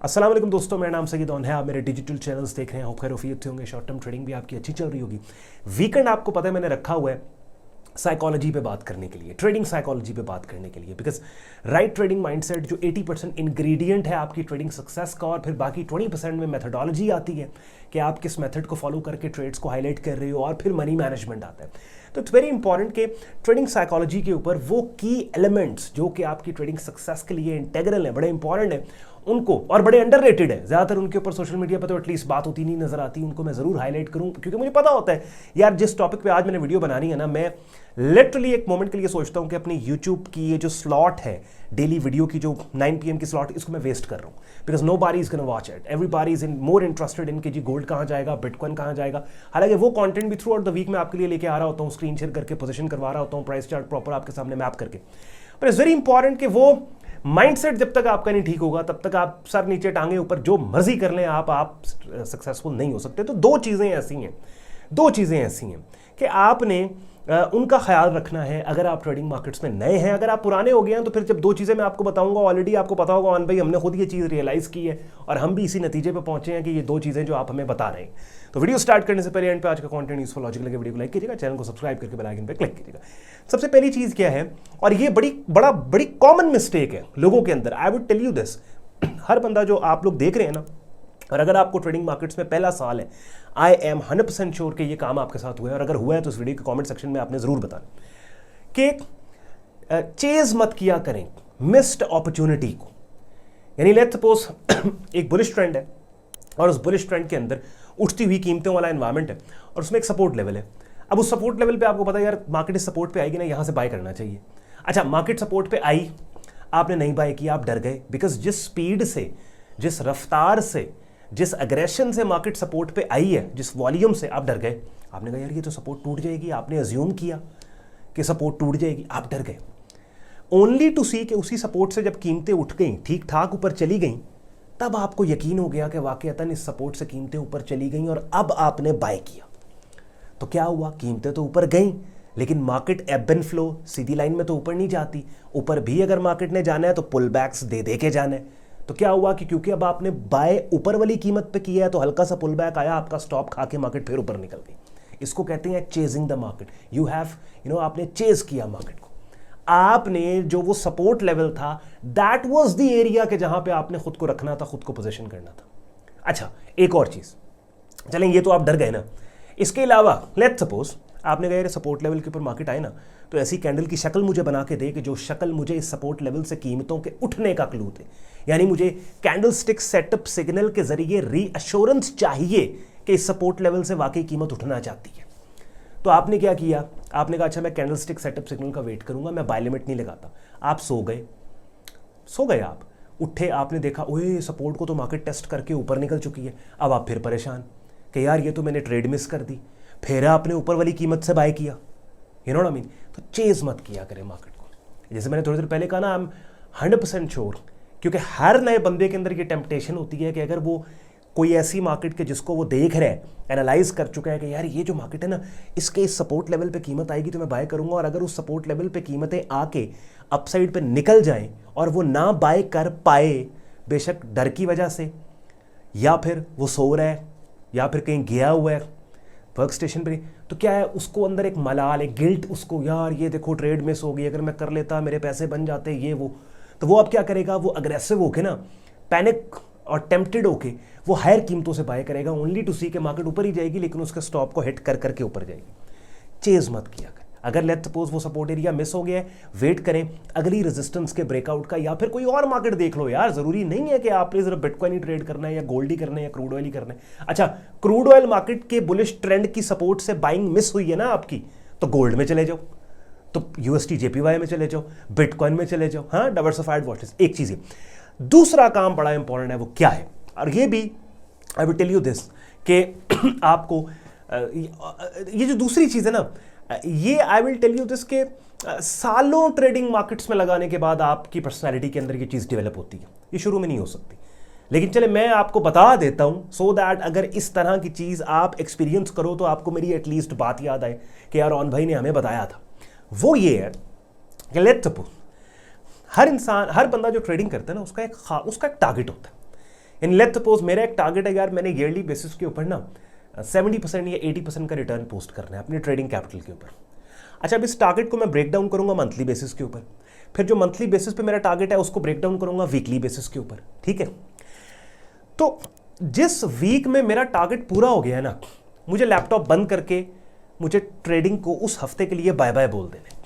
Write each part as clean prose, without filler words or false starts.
अस्सलाम वालेकुम दोस्तों, मेरा नाम सईद है। आप मेरे डिजिटल चैनल्स देख रहे हैं। खैर वफियत होंगे। शॉर्ट टर्म ट्रेडिंग भी आपकी अच्छी चल रही होगी। वीकेंड आपको पता है मैंने रखा हुआ है साइकोलॉजी पे बात करने के लिए, ट्रेडिंग साइकोलॉजी पे बात करने के लिए, बिकॉज राइट ट्रेडिंग माइंडसेट जो 80% इंग्रेडिएंट है आपकी ट्रेडिंग सक्सेस का, और फिर बाकी 20% में मेथडोलॉजी आती है कि आप किस मेथड को फॉलो करके ट्रेड्स को हाईलाइट कर रहे हो, और फिर मनी मैनेजमेंट आता है। तो इट्स वेरी इंपॉर्टेंट कि ट्रेडिंग साइकोलॉजी के ऊपर वो की एलिमेंट्स जो कि आपकी ट्रेडिंग सक्सेस के लिए इंटेग्रल है, बड़े इंपॉर्टेंट है उनको, और बड़े अंडररेटेड है, ज़्यादातर उनके ऊपर सोशल मीडिया पर तो एटलीस्ट बात होती नहीं नजर आती, उनको मैं ज़रूर हाईलाइट करूं क्योंकि मुझे पता होता है यार जिस टॉपिक पे आज मैंने वीडियो बनानी है ना, मैं लिटरली एक मोमेंट के लिए सोचता हूं कि अपनी यूट्यूब की ये जो स्लॉट है डेली वीडियो की, जो 9 PM की स्लॉट, इसको मैं वेस्ट कर रहा हूँ because nobody is gonna watch it. Everybody is in more interested in कि जी गोल्ड कहाँ जाएगा, बिटकॉइन कहाँ जाएगा। हालांकि वो कंटेंट भी थ्रू आउट द वीक मैं आपके लिए लेके आ रहा होता हूँ, स्क्रीन शेयर करके पोजीशन करवा रहा होता हूँ, प्राइस चार्ट प्रॉपर आपके सामने मैप करके। पर इट्स वेरी इंपॉर्टेंट कि वो माइंडसेट जब तक आपका नहीं ठीक होगा तब तक आप सर नीचे टांगे ऊपर जो मर्जी कर लें आप सक्सेसफुल नहीं हो सकते। तो दो चीज़ें ऐसी हैं कि आपने उनका ख्याल रखना है अगर आप ट्रेडिंग मार्केट्स में नए हैं। अगर आप पुराने हो गए हैं तो फिर जब दो चीज़ें मैं आपको बताऊंगा, ऑलरेडी आपको पता होगा भाई हमने खुद ये चीज़ रियलाइज़ की है और हम भी इसी नतीजे पे पहुंचे हैं कि ये दो चीज़ें जो आप हमें बता रहे हैं। तो वीडियो स्टार्ट करने से पहले एंड पे आज का कंटेंट यूजफुल लॉजिक लगे वीडियो को लाइक कीजिएगा, चैनल को सब्सक्राइब करके बेल आइकन पे क्लिक कीजिएगा। सबसे पहली चीज़ क्या है, और ये बड़ी कॉमन मिस्टेक है लोगों के अंदर, I would tell you this, हर बंदा जो आप लोग देख रहे हैं ना, और अगर आपको ट्रेडिंग मार्केट्स में पहला साल है, आई एम 100% श्योर कि ये काम आपके साथ हुआ है, और अगर हुआ है तो इस वीडियो के कमेंट सेक्शन में आपने ज़रूर बताना कि चेज मत किया करें मिस्ड अपॉर्चुनिटी को। यानी लेट्स सपोज एक बुलिश ट्रेंड है और उस बुलिश ट्रेंड के अंदर उठती हुई कीमतों वाला एनवायरमेंट है और उसमें एक सपोर्ट लेवल है। अब उस सपोर्ट लेवल पे आपको पता है यार मार्केट इस सपोर्ट पे आएगी ना, यहाँ से बाय करना चाहिए। अच्छा, मार्केट सपोर्ट पे आई, आपने नहीं बाय किया, आप डर गए, बिकॉज जिस स्पीड से, जिस रफ्तार से, जिस अग्रेशन से मार्केट सपोर्ट पे आई है, जिस वॉल्यूम से, आप डर गए। आपने कहा यार ये तो सपोर्ट टूट जाएगी, आपने अज्यूम किया कि सपोर्ट टूट जाएगी, आप डर गए। ओनली टू सी कि उसी सपोर्ट से जब कीमतें उठ गई, ठीक ठाक ऊपर चली गई, तब आपको यकीन हो गया कि वाकईतन इस सपोर्ट से कीमतें ऊपर चली गई और अब आपने बाय किया। तो क्या हुआ, कीमतें तो ऊपर गई लेकिन मार्केट एब एंड फ्लो, सीधी लाइन में तो ऊपर नहीं जाती। ऊपर भी अगर मार्केट ने जाना है तो पुल बैक्स दे के जाना है। तो क्या हुआ कि क्योंकि अब आपने बाय ऊपर वाली कीमत पे किया है तो हल्का सा पुल बैक आया, आपका स्टॉप खा के मार्केट फिर ऊपर निकल गई। इसको कहते हैं chasing the market. You have आपने चेज किया मार्केट को। आपने जो वो सपोर्ट लेवल था, दैट वाज द एरिया के जहां पे आपने खुद को रखना था, खुद को पोजीशन करना था। अच्छा, एक और चीज, चलें ये तो आप डर गए ना, इसके अलावा लेट्स सपोज आपने कहा सपोर्ट लेवल के ऊपर मार्केट आए ना, तो ऐसी कैंडल की शक्ल मुझे बना के दे कि जो शक्ल मुझे इस सपोर्ट लेवल से कीमतों के उठने का क्लू थे। यानी मुझे कैंडल स्टिक सेटअप सिग्नल के जरिए रीअश्योरेंस चाहिए कि इस सपोर्ट लेवल से वाकई कीमत उठना चाहती है। तो आपने क्या किया, आपने कहा अच्छा मैं कैंडल स्टिक सेटअप सिग्नल का वेट करूंगा, मैं बाय लिमिट नहीं लगाता। आप सो गए, आप उठे, आपने देखा ओए सपोर्ट को तो मार्केट टेस्ट करके ऊपर निकल चुकी है। अब आप फिर परेशान कि यार ये तो मैंने ट्रेड मिस कर दी, फिर आपने ऊपर वाली कीमत से बाय किया। You know what I mean. तो चेज मत किया करें मार्केट को। जैसे मैंने थोड़ी देर पहले कहा ना, आई एम 100% श्योर, क्योंकि हर नए बंदे के अंदर ये टेम्पटेशन होती है कि अगर वो कोई ऐसी मार्केट के जिसको वो देख रहा है, एनालाइज कर चुका है कि यार ये जो मार्केट है ना, इसके इस सपोर्ट लेवल पे कीमत आएगी तो मैं बाय करूंगा, और अगर उस सपोर्ट लेवल पे कीमतें आके अपसाइड पे निकल जाएं और वो ना बाय कर पाए, बेशक डर की वजह से, या फिर वो सो रहा है, या फिर कहीं गया हुआ है वर्क स्टेशन पे, तो क्या है उसको अंदर एक मलाल, एक गिल्ट, उसको यार ये देखो ट्रेड मिस हो गई, अगर मैं कर लेता मेरे पैसे बन जाते, ये वो। तो वो अब क्या करेगा, वो अग्रेसिव होके ना, पैनिक और टेम्प्टेड होके वो हायर कीमतों से बाय करेगा, ओनली टू सी के मार्केट ऊपर ही जाएगी लेकिन उसके स्टॉप को हिट कर करके ऊपर जाएगी। चेज मत किया कर। अगर लेट्स सपोज वो सपोर्ट एरिया मिस हो गया है, वेट करें अगली रेजिस्टेंस के ब्रेकआउट का, या फिर कोई और मार्केट देख लो यार। जरूरी नहीं है कि आपने सिर्फ बिटकॉइन ही ट्रेड करना है, या गोल्ड ही करना है, या क्रूड ऑयल ही करना है। अच्छा, क्रूड ऑयल मार्केट के बुलिश ट्रेंड की सपोर्ट से बाइंग मिस हुई है ना आपकी, तो गोल्ड में चले जाओ, तो यूएसटी जेपीवाई में चले जाओ, बिटकॉइन में चले जाओ। हाँ, डाइवर्सिफाइड वॉचेस। एक चीज है। दूसरा काम बड़ा इंपॉर्टेंट है, वो क्या है, और ये भी I will tell you this कि आपको ये जो दूसरी चीज है ना, ये I will tell you this के सालों ट्रेडिंग मार्केट्स में लगाने के बाद आपकी पर्सनैलिटी के अंदर ये चीज डेवलप होती है। ये शुरू में नहीं हो सकती, लेकिन चले मैं आपको बता देता हूं सो दैट अगर इस तरह की चीज आप एक्सपीरियंस करो तो आपको मेरी एटलीस्ट बात याद आए कि यार ऑन भाई ने हमें बताया था। वो ये है कि लेट्स सपोज हर इंसान, हर बंदा जो ट्रेडिंग करता है ना, उसका एक टारगेट होता है। इन लेट्स सपोज मेरा एक टारगेट है यार, मैंने ईयरली बेसिस के ऊपर ना 70% या 80% का रिटर्न पोस्ट करना है अपने ट्रेडिंग कैपिटल के ऊपर। अच्छा, अब इस टारगेट को मैं ब्रेक डाउन करूंगा मंथली बेसिस के ऊपर, फिर जो मंथली बेसिस पे मेरा टारगेट है उसको ब्रेक डाउन करूंगा वीकली बेसिस के ऊपर, ठीक है। तो जिस वीक में मेरा टारगेट पूरा हो गया है ना, मुझे लैपटॉप बंद करके मुझे ट्रेडिंग को उस हफ्ते के लिए बाय बाय बोल देने।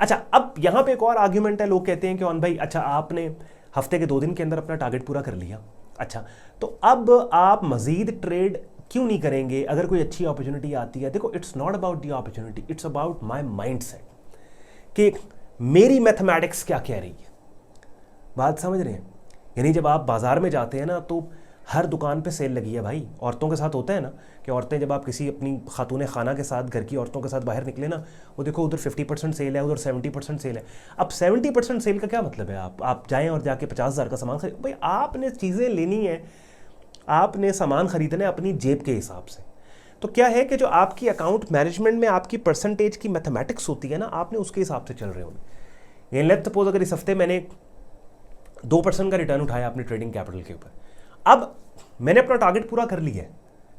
अच्छा, अब यहां पे एक और आर्ग्यूमेंट है, लोग कहते हैं कि ऑन भाई अच्छा आपने हफ्ते के 2 दिन के अंदर अपना टारगेट पूरा कर लिया, अच्छा तो अब आप मजीद ट्रेड क्यों नहीं करेंगे अगर कोई अच्छी अपॉर्चुनिटी आती है। देखो, it's not about the opportunity, it's about my mindset कि मेरी मैथमेटिक्स क्या कह रही है। बात समझ रहे हैं? यानी जब आप बाजार में जाते हैं ना तो हर दुकान पे सेल लगी है भाई। औरतों के साथ होता है ना कि औरतें जब आप किसी अपनी खातून खाना के साथ, घर की औरतों के साथ बाहर निकले ना, वो देखो उधर 50% सेल है, उधर 70% सेल है। अब 70% सेल का क्या मतलब है? आप जाएं और जाके 50,000 का सामान खरीद, भाई आपने चीज़ें लेनी है, आपने सामान खरीदना है अपनी जेब के हिसाब से। तो क्या है कि जो आपकी अकाउंट मैनेजमेंट में आपकी परसेंटेज की मैथमेटिक्स होती है ना, आपने उसके हिसाब से चल रहे होंगे। ये लेट्स सपोज अगर इस हफ्ते मैंने 2% का रिटर्न उठाया अपने ट्रेडिंग कैपिटल के ऊपर, अब मैंने अपना टारगेट पूरा कर लिया है,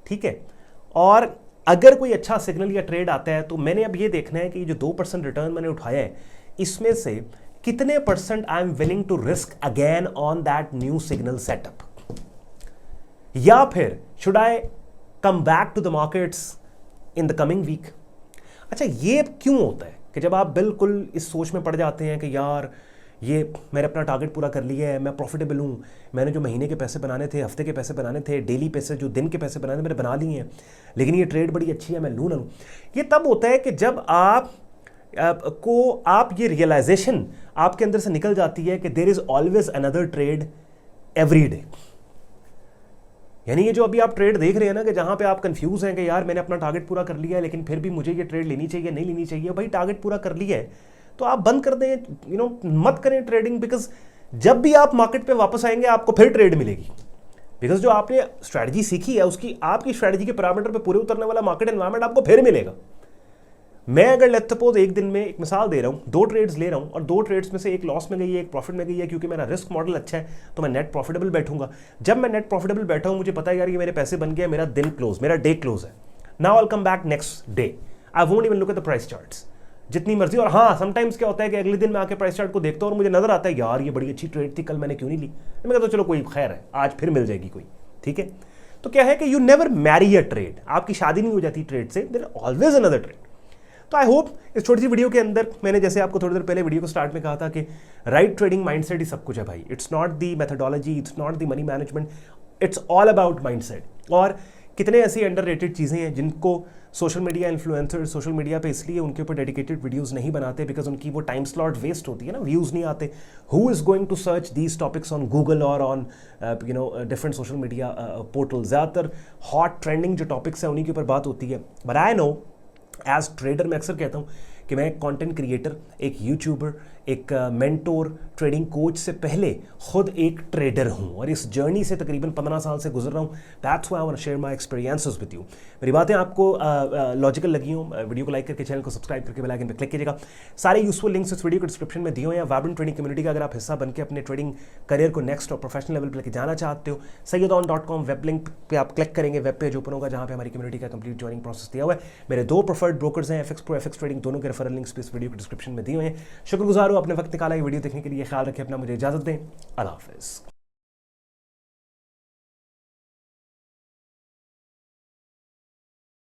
ठीक है। और अगर कोई अच्छा सिग्नल या ट्रेड आता है तो मैंने अब ये देखना है कि जो 2% रिटर्न मैंने उठाया है इसमें से कितने % I am willing to risk again on that new signal setup, या फिर should I come back to the markets in the coming week. अच्छा, ये क्यों होता है कि जब आप बिल्कुल इस सोच में पड़ जाते हैं कि यार ये मैंने अपना टारगेट पूरा कर लिया है, मैं प्रॉफिटेबल हूँ, मैंने जो महीने के पैसे बनाने थे, हफ्ते के पैसे बनाने थे, डेली पैसे जो दिन के पैसे बनाने मैंने बना लिए हैं, लेकिन ये ट्रेड बड़ी अच्छी है, मैं लूँ ना लूँ। ये तब होता है कि जब आप ये रियलाइजेशन आपके अंदर से निकल जाती है कि there is always another trade every day. यानी ये जो अभी आप ट्रेड देख रहे हैं ना कि जहाँ पे आप कंफ्यूज हैं कि यार मैंने अपना टारगेट पूरा कर लिया है लेकिन फिर भी मुझे ये ट्रेड लेनी चाहिए नहीं लेनी चाहिए, भाई टारगेट पूरा कर लिया है तो आप बंद कर दें, मत करें ट्रेडिंग। बिकॉज जब भी आप मार्केट पे वापस आएंगे आपको फिर ट्रेड मिलेगी, बिकॉज जो आपने स्ट्रैटेजी सीखी है उसकी आपकी स्ट्रैटेजी के पैरामीटर पे पूरे उतरने वाला मार्केट एनवायरनमेंट आपको फिर मिलेगा। मैं अगर लेट्स सपोज एक दिन में, एक मिसाल दे रहा हूँ, 2 ट्रेड्स ले रहा हूँ और 2 ट्रेड्स में से एक लॉस में गई है, एक प्रॉफिट में गई है, क्योंकि मेरा रिस्क मॉडल अच्छा है तो मैं नेट प्रॉफिटेबल बैठूंगा। जब मैं नेट प्रॉफिटेबल बैठा हूँ मुझे पता है यार ये मेरे पैसे बन गए, मेरा दिन क्लोज, मेरा डे क्लोज है, now I will come back next day, I won't even look at the price charts जितनी मर्जी। और हाँ, समटाइम्स क्या होता है कि अगले दिन मैं आके प्राइस चार्ट को देखता हूँ और मुझे नजर आता है यार ये बड़ी अच्छी ट्रेड थी, कल मैंने क्यों नहीं ली। मैं कहता हूँ चलो कोई खैर है, आज फिर मिल जाएगी कोई, ठीक है। तो क्या है कि you never marry a trade, आपकी शादी नहीं हो जाती ट्रेड से, देयर ऑलवेज अनदर ट्रेड। तो आई होप इस छोटी सी वीडियो के अंदर मैंने जैसे आपको थोड़ी देर पहले वीडियो को स्टार्ट में कहा था कि राइट ट्रेडिंग माइंडसेट ही सब कुछ है भाई। It's not the methodology, it's not the money management, it's all about mindset. और कितने ऐसी अंडररेटेड चीज़ें हैं जिनको social media influencer social media पे इसलिए उनके ऊपर डेडिकेटेड वीडियोस नहीं बनाते बिकॉज उनकी वो टाइम स्लॉट वेस्ट होती है ना, व्यूज़ नहीं आते। Who is going to search these topics on Google और on different social media portal. ज़्यादातर हॉट ट्रेंडिंग जो टॉपिक्स हैं उन्हीं के ऊपर बात होती है। But I know as trader मैं अक्सर कहता हूँ कि मैं एक कंटेंट क्रिएटर, एक यूट्यूबर, एक मेंटोर, ट्रेडिंग कोच से पहले खुद एक ट्रेडर हूँ और इस जर्नी से तकरीबन 15 साल से गुजर रहा हूँ। That's why I want to share my experiences with you. मेरी बातें आपको लॉजिकल लगी हो, वीडियो को लाइक करके चैनल को सब्सक्राइब करके बेल आइकन पर क्लिक कीजिएगा। सारे यूजफुल लिंक्स इस वीडियो को डिस्क्रिप्शन में दिए हुए हैं। वाइब्रेंट ट्रेडिंग कम्युनिटी का अगर आप हिस्सा बनकर अपने ट्रेडिंग करियर को नेक्स्ट और प्रोफेशनल लेवल पर लेके जाना चाहते हो, sayyedon.com वेब लिंक पे आप क्लिक करेंगे, वेब पेज ओपन होगा जहाँ पे हमारी कम्युनिटी का कंप्लीट ज्वाइनिंग प्रोसेस दिया हुआ है। मेरे 2 प्रेफर्ड ब्रोकर्स हैं, FX Pro, FX ट्रेडिंग, दोनों के रेफरल लिंक्स इस वीडियो के डिस्क्रिप्शन में दिए हुए हैं। शुक्रगुजार हूँ अपने वक्त निकाला ये वीडियो देखने के लिए। ख्याल रखें अपना, मुझे इजाजत दें। अल्लाह हाफिज़।